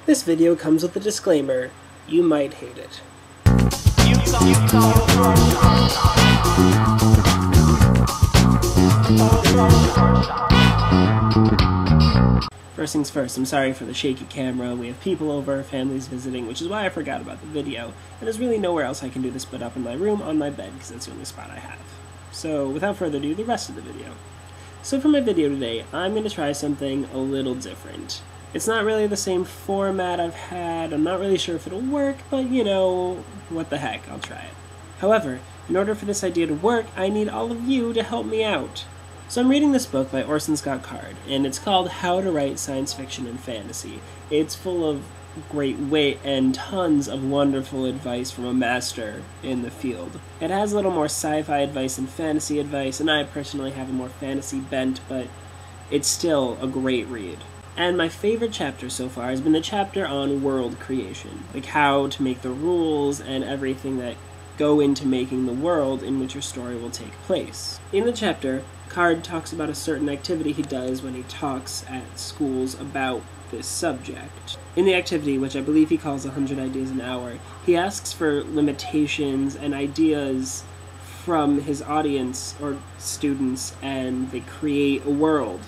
This video comes with a disclaimer. You might hate it. First things first, I'm sorry for the shaky camera. We have people over, families visiting, which is why I forgot about the video. And there's really nowhere else I can do this but up in my room on my bed, because that's the only spot I have. So without further ado, the rest of the video. So for my video today, I'm going to try something a little different. It's not really the same format I've had. I'm not really sure if it'll work, but you know, what the heck, I'll try it. However, in order for this idea to work, I need all of you to help me out. So I'm reading this book by Orson Scott Card, and it's called How to Write Science Fiction and Fantasy. It's full of great wit and tons of wonderful advice from a master in the field. It has a little more sci-fi advice and fantasy advice, and I personally have a more fantasy bent, but it's still a great read. And my favorite chapter so far has been the chapter on world creation, like how to make the rules and everything that go into making the world in which your story will take place. In the chapter, Card talks about a certain activity he does when he talks at schools about this subject. In the activity, which I believe he calls 100 Ideas an Hour, he asks for limitations and ideas from his audience or students, and they create a world.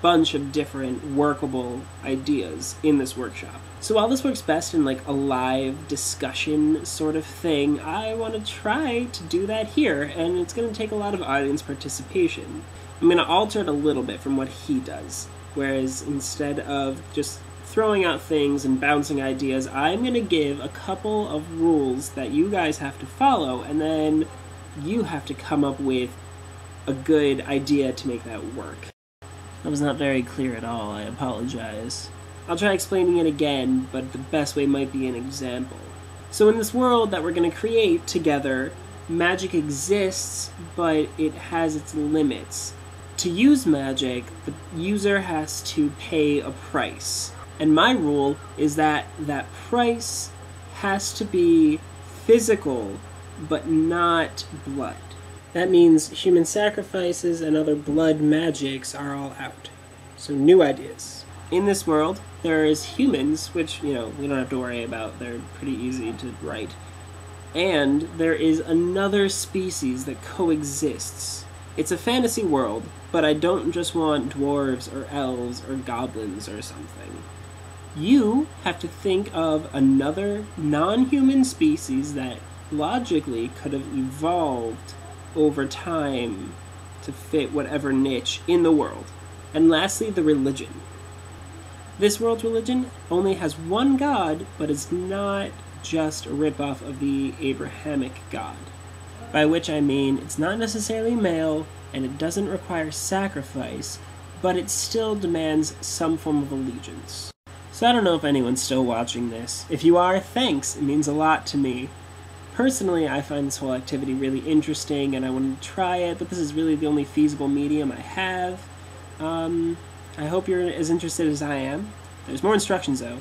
Bunch of different workable ideas in this workshop. So while this works best in like a live discussion sort of thing, I want to try to do that here, and it's going to take a lot of audience participation. I'm going to alter it a little bit from what he does, whereas instead of just throwing out things and bouncing ideas, I'm going to give a couple of rules that you guys have to follow, and then you have to come up with a good idea to make that work. That was not very clear at all, I apologize. I'll try explaining it again, but the best way might be an example. So in this world that we're going to create together, magic exists, but it has its limits. To use magic, the user has to pay a price. And my rule is that that price has to be physical, but not blood. That means human sacrifices and other blood magics are all out. So new ideas. In this world, there is humans, which, you know, we don't have to worry about. They're pretty easy to write. And there is another species that coexists. It's a fantasy world, but I don't just want dwarves or elves or goblins or something. You have to think of another non-human species that logically could have evolved over time to fit whatever niche in the world. And lastly, the religion. This world's religion only has one god, but it's not just a ripoff of the Abrahamic God. By which I mean it's not necessarily male, and it doesn't require sacrifice, but it still demands some form of allegiance. So I don't know if anyone's still watching this. If you are, thanks, it means a lot to me. Personally, I find this whole activity really interesting, and I want to try it, but this is really the only feasible medium I have. I hope you're as interested as I am. There's more instructions, though,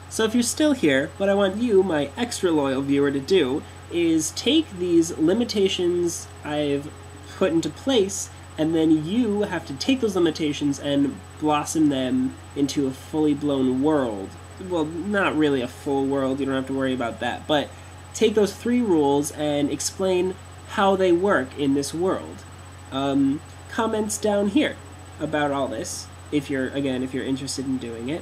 So if you're still here, what I want you, my extra loyal viewer, to do is take these limitations I've put into place, and then you have to take those limitations and blossom them into a fully blown world. Well, not really a full world, you don't have to worry about that, but take those 3 rules and explain how they work in this world. Comments down here about all this, if you're interested in doing it.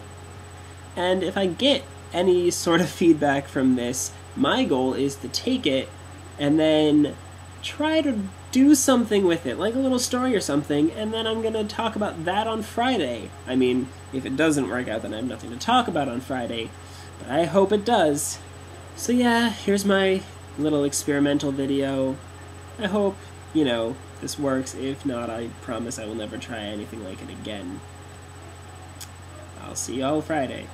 And if I get any sort of feedback from this, my goal is to take it and then try to do something with it, like a little story or something, and then I'm going to talk about that on Friday. I mean, if it doesn't work out, then I have nothing to talk about on Friday, but I hope it does. So yeah, here's my little experimental video. I hope, you know, this works. If not, I promise I will never try anything like it again. I'll see y'all Friday.